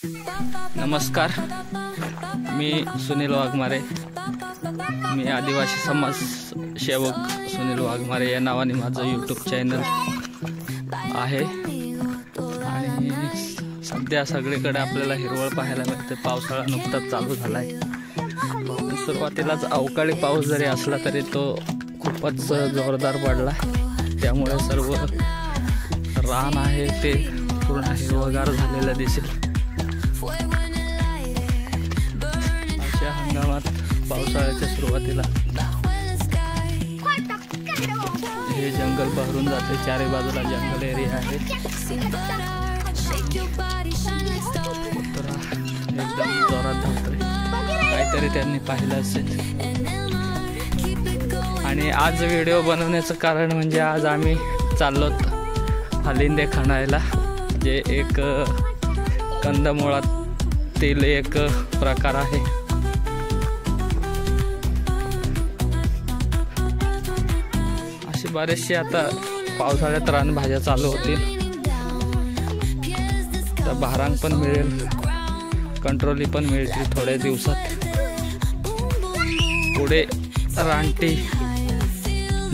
नमस्कार, मी सुनील वाघमारे. मी आदिवासी समाज सेवक सुनील वाघमारे या नावाने माझं यूट्यूब चॅनल आहे. आणि सध्या सगळीकडे आपल्याला हिरवळ पाहायला मिळते. पावसाळा नुकताच चालू झाला आहे. सुरुवातीलाच अवकाळी पाऊस जरी असला तरी तो खूपच जोरदार पडला. त्यामुळे सर्व रान आहे ते पूर्ण हिरवगार झालेलं दिसेल. अशा हंगामात पावसाळ्याच्या सुरुवातीला हे जंगल बहरून जाते. चारी बाजूला जंगल एरिया आहे. कुत्रा एकदम जोरात धावतोय. काहीतरी त्यांनी पाहिलं असेल. आणि आज व्हिडिओ बनवण्याचं कारण म्हणजे आज आम्ही चाललोत हलिंदे खणायला, जे एक कंदमुळातील एक प्रकार आहे. अशी बरेचशी आता पावसाळ्यात रानभाज्या चालू होतील. तर भारांग पण मिळेल, कंट्रोली पण मिळतील थोड्या दिवसात. पुढे रानटी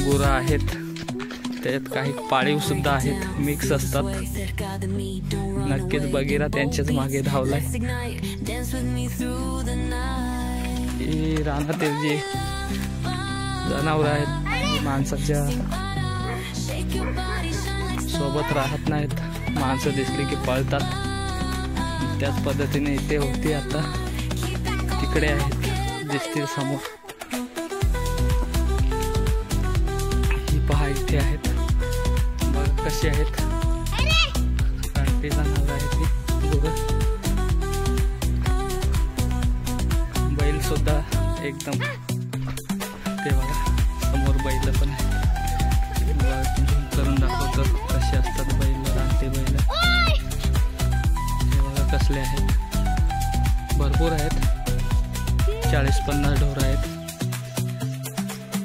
गुरं आहेत, त्यात काही पाळीव सुद्धा आहेत, मिक्स असतात. नक्कीच बघिरा त्यांच्याच मागे धावलाय. ही रानातील जी जनावर आहेत माणसाच्या सोबत राहत नाहीत. माणसं दिसली की पळतात. त्याच पद्धतीने इथे होती, आता तिकडे आहेत, दिसतील समोर. ही पहा इथे आहेत, बघा कशी आहेत. रानटी जनावर आहेत ती गुरं. बैल सुद्धा एकदम, ते बघा समोर बैल पण आहे. करून दाखवतो कसे असतात बैल, रानटी बैल. हे बघा कसले आहेत, भरपूर आहेत. 40-50 ढोर आहेत.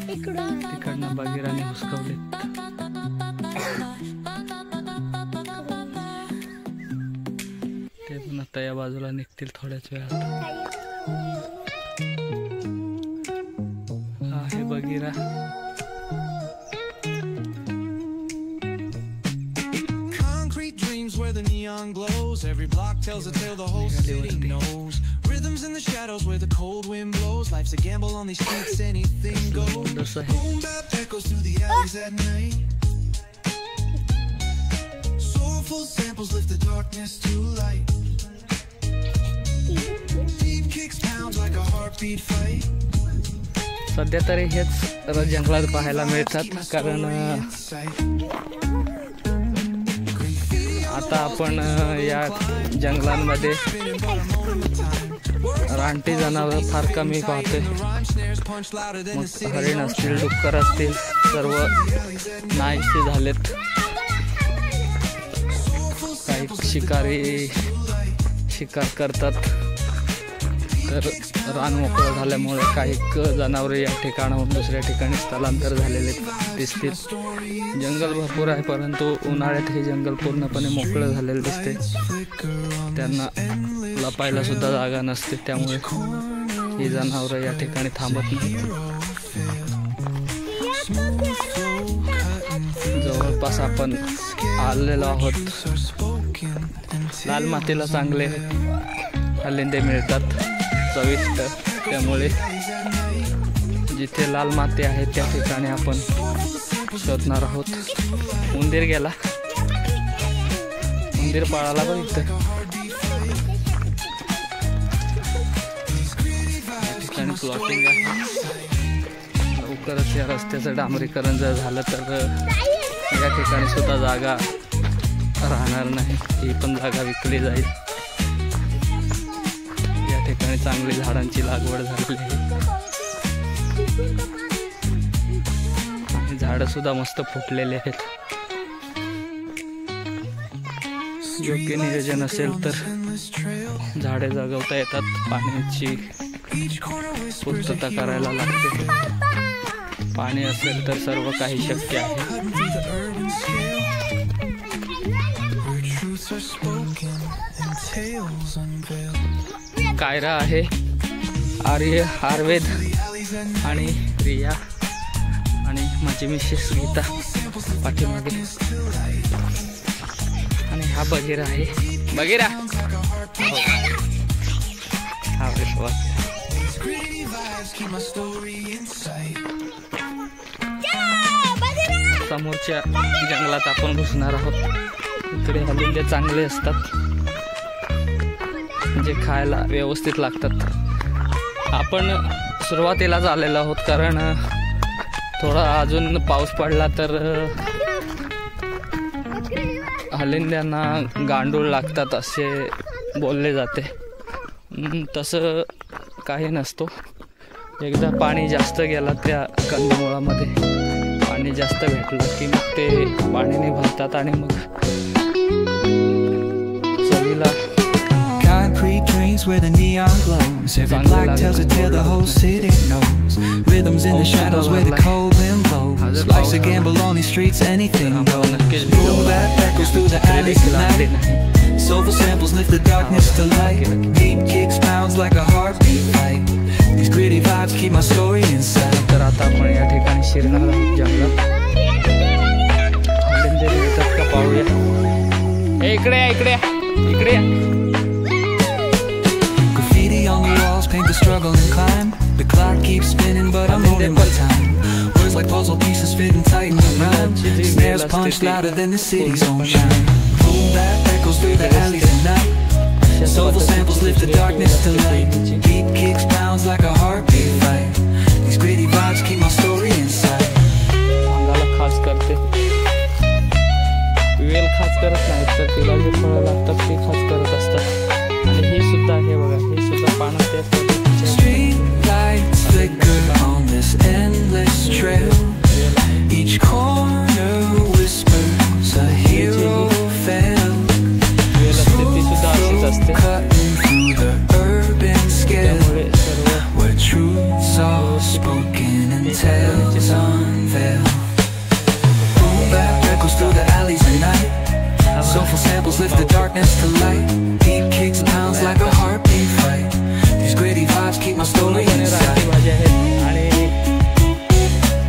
तिकडनं बगीराने हुसकवले. ते पण आता या बाजूला निघतील थोड्याच वेळात. हा हे Bagheera. Where the neon glows, every block tells a tale the whole city knows. Rhythms in the shadows where the cold wind blows. Life's a gamble on these streets, anything goes. Boom bap echoes through the alleys at night. Soulful samples lift the darkness to light. Deep kicks pounds like a heartbeat fight. सध्या तरी हेच जंगलात पाहायला मिळतात. कारण आता आपण या जंगलांमध्ये रानटी जनावर फार कमी पाहतोय. मग हरिण असतील, डुक्कर असतील, सर्व नाहीसे झालेत. काही शिकारी शिकार करतात. तर रान मोकळं झाल्यामुळे काही जनावरे या ठिकाणाहून दुसऱ्या ठिकाणी स्थलांतर झालेले दिसतील. जंगल भरपूर आहे, परंतु उन्हाळ्यात हे जंगल पूर्णपणे मोकळं झालेलं दिसते. त्यांना लपायला सुद्धा जागा नसते. त्यामुळे ही जनावरं या ठिकाणी थांबत नाहीत. जवळपास आपण आलेलो आहोत. लाल मातीला चांगले हलिंदे मिळतात, चविष्ट. त्यामुळे जिथे लाल माती आहे त्या ठिकाणी आपण शोधणार आहोत. उंदीर गेला, उंदीर पाळाला पण इथं. या ठिकाणी प्लॉटिंग आहे. लवकरच या रस्त्याचं डांबरीकरण जर झालं तर या ठिकाणी सुद्धा जागा राहणार नाही. ही पण जागा विकली जाईल. या ठिकाणी चांगली झाडांची लागवड झालेली आहे. झाडं सुद्धा मस्त फुटलेले आहेत. योग्य नियोजन असेल तर झाडे जगवता येतात. पाण्याची पूर्तता करायला लागते. पाणी असेल तर सर्व काही शक्य आहे. tales unveiled. कायरा आहे, आर्य, आर्वेद आणि रिया आणि माझी मिसेस गीता पाठीमागे. आणि हा बगीरा आहे. बगीरा हा विश्वास. समोरच्या जंगलात आपण घुसणार आहोत. इकडे हलिंदे चांगले असतात, जे खायला व्यवस्थित लागतात. आपण सुरुवातीलाच आलेलो आहोत, कारण थोडा अजून पाऊस पडला तर हलिंद्यांना गांडूळ लागतात असे बोलले जाते. तसं काही नसतो. एकदा पाणी जास्त गेला त्या कंदमुळामध्ये, पाणी जास्त भेटलं की मग ते पाणीने भरतात आणि मग चवीला concrete dreams where the neon glows. Every block tells a tale the whole city knows. Rhythms in the shadows where the cold wind blows. Life's a gamble on these streets, anything goes. Boom bap echoes through the alleys at night. Soulful samples lift the darkness to light. Beat kicks pounds like a heartbeat fight. These gritty vibes keep my story inside. तर आता आपण या ठिकाणी शिरणार आहोत जंगलात. हलिंदे भेटतात का पाहूया. इकडे इकडे इकडे. On the walls paint the struggle and climb. The clock keeps spinning but I'm holding my time. Words like puzzle pieces fitting tight in the rhyme. Snares punch louder than the city's own shine. Boom bap echoes through the alleys at night. Soulful samples lift the darkness to light. Beat kicks pounds like a heartbeat fight. These gritty vibes keep my story inside. अंगाला खास करते. वेल खास करत नाहीत तर तिला जे फळं लागतात ते खास करत असतात. आणि हे सुद्धा आहे बघा, हे सुद्धा पानं त्याच. Street lights flicker on this endless trail. Each corner whispers a hero fell. Cutting through the urban scale, where truths are spoken and tales unveiled. Boom bap echoes through the alleys at night. Soulful samples lift the darkness to light. Beat kicks pounds like a heartbeat fight. These gritty vibes keep my story inside. आणि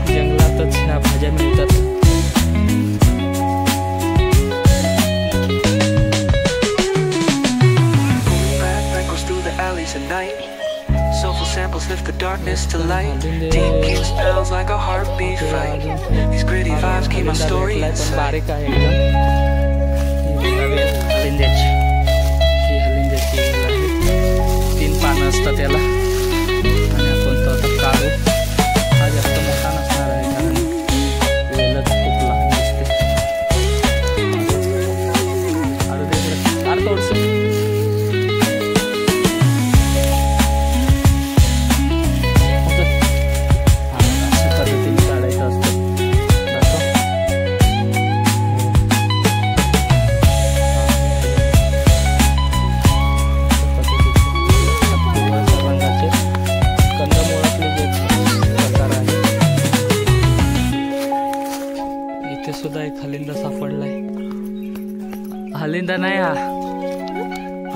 जंगलातच ह्या भाज्या मिळतात. Boom bap echoes through the alleys at night. Soulful samples lift the darkness to light. Deep kicks pounds like a heartbeat fight. These gritty vibes keep my story inside. बारीक आहे एकदम. हलिंद्याची ही हलिंद्याची वेल आहे. 3 पानं असतात त्याला. आणि आपण तो आता काढू. हा जास्त मोठा नसणार आहे कारण वेलच खूप लहान दिसते. थोडंसं सुद्धा एक हलिंदा सापडलाय. हलिंदा नाही, हा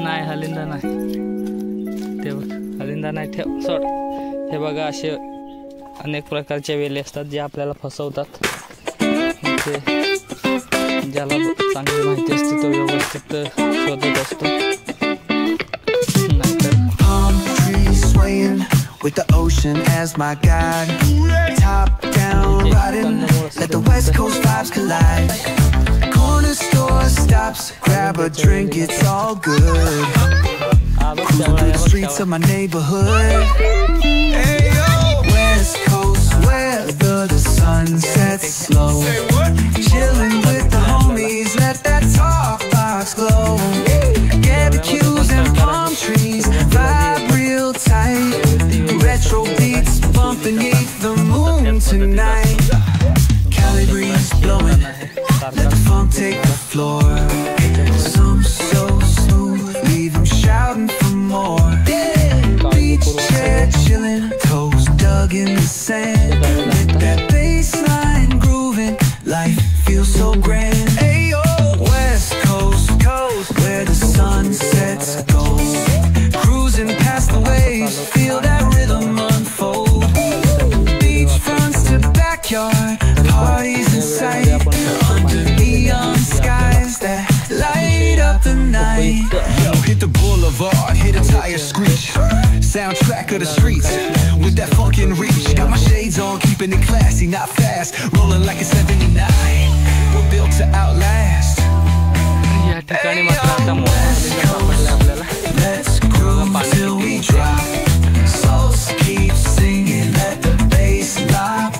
नाही हलिंदा नाही. ते बघ हलिंदा नाही. ठेव सोड. हे बघा असे अनेक प्रकारच्या वेली असतात जे आपल्याला फसवतात. ते ज्याला चांगली माहिती असते तो व्यवस्थित शोधत असतो. With the ocean as my guide, top down riding, let the West Coast vibes collide. Corner store stops, grab a drink, it's all good. Cruising through the streets of my neighborhood. Hey yo, West Coast weather, the sun sets slow. Chilling with the homies, let that talk box glow. Barbecues and palm trees, vibe real tight. Retro beats bump beneath the moon tonight. Cali breeze blowing, let the funk take the floor. Some so smooth, leave them shouting for more. Beach chair chilling, toes dug in the sand. With that bass line grooving boulevard, hear the tires screech. Soundtrack of the streets with that funkin' reach. Got my shades on, keeping it classy, not fast. Rolling like a 79. We're built to outlast. या ठिकाणी मात्र आता मोठा सापडला आपल्याला. Let's groove till we drop. Souls keep singing, let the bass line.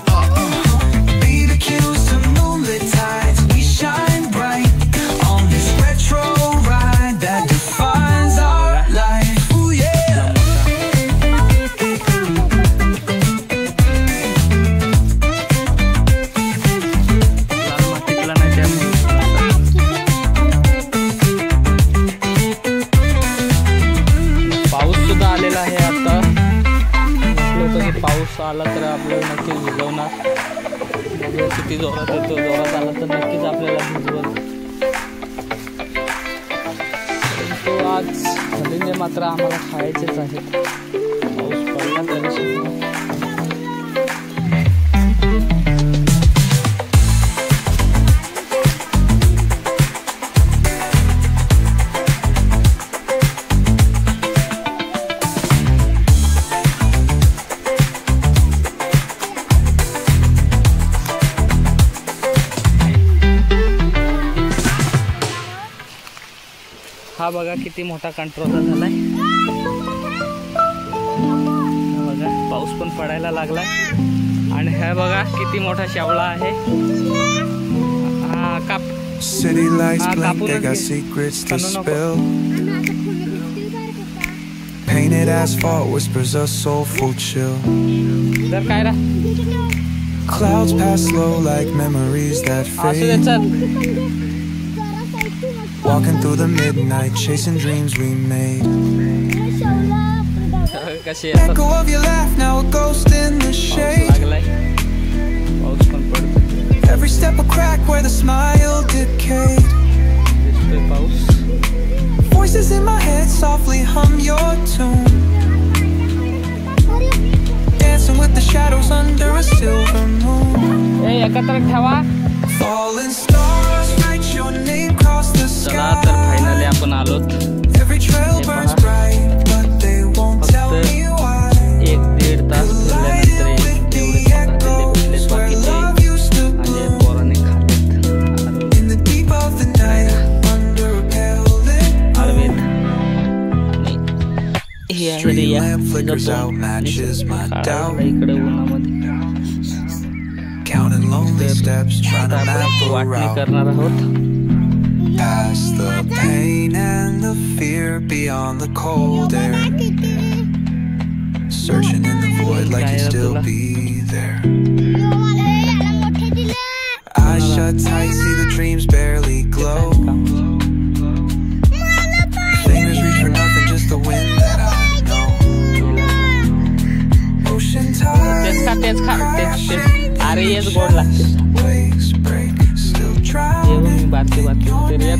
BBQs to moonlit tides, we shine bright on this retro ride that defines our life. Ooh yeah. पाऊस आला तर आपल्याला नक्कीच भिजवणार. किती जोरात येतो, जोरात आला तर नक्कीच आपल्याला भिजवल. परंतु आज हल्लीने मात्र आम्हाला खायचेच आहे. पाऊस पडला तरी सुद्धा हा बघा किती मोठा कंट्रोलर झालाय. बघा पाऊस पण पडायला लागलाय आणि हा बघा किती मोठा शेवळा आहे. City lights blink, they got secrets to spill. Painted asphalt whispers a soulful chill. Clouds pass slow like memories that fade. Walking through the midnight, chasing dreams we made. Echo of your laugh, now a ghost in the shade. Every step a crack where the smile decayed. Voices in my head softly hum your tune. Dancing with the shadows under a silver moon. Falling stars, write your name across the sky. Finally आपण आलोत. Every trail burns bright, but they won't tell me why. 1-1.5 तास फिरल्यानंतर एवढे बाकी आणि पोराने खाल्लेत. In the deep of the night, under a pale lit Arvind street lamp flickers out, matches my doubt. इकडे उन्हामध्ये Counting lonely steps, trying to map the वाटणी route. करणार आहोत. Past the pain and the fear, beyond the cold air. Searching in the void like you'd still be there. Eyes shut tight, see the dreams barely glow. Fingers reach for nothing, just the wind that I know. Ocean tides crashing, अरे येच गोड लागते. waves break, still drowning. बारकी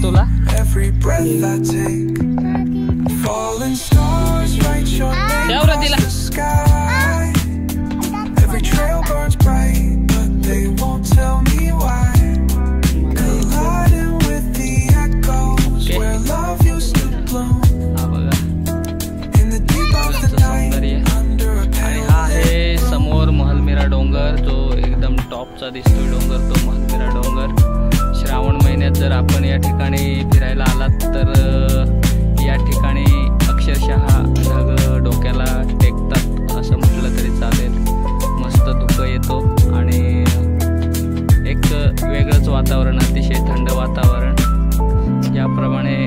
तुला Every breath I take, falling stars write your name across the sky. Every trail burns bright, but they won't tell me why. Colliding with the echoes where love used to bloom. In the deep of the night, under a pale आहे समोर महलमिरा डोंगर. जो एकदम टॉपचा दिसतोय डोंगर, तो महलमिरा डोंगर. श्रावण महिन्यात जर आपण या ठिकाणी फिरायला आलात तर या ठिकाणी अक्षरशः ढग डोक्याला टेकतात असं म्हटलं तरी चालेल. मस्त धुकं येतो आणि एक वेगळंच वातावरण, अतिशय थंड वातावरण. ज्याप्रमाणे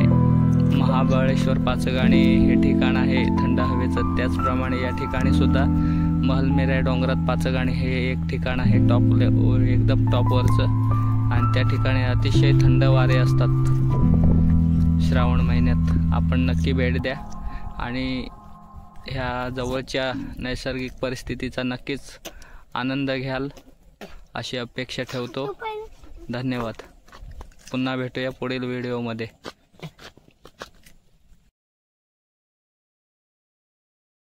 महाबळेश्वर पाचगणी हे ठिकाण आहे थंड हवेचं, त्याचप्रमाणे या ठिकाणी सुद्धा महलमिरा डोंगरात पाचगणी हे एक ठिकाण आहे एकदम टॉपवरचं. आणि त्या ठिकाणी अतिशय थंड वारे असतात. श्रावण महिन्यात आपण नक्की भेट द्या आणि ह्या जवळच्या नैसर्गिक परिस्थितीचा नक्कीच आनंद घ्याल अशी अपेक्षा ठेवतो. धन्यवाद. पुन्हा भेटूया पुढील व्हिडिओमध्ये.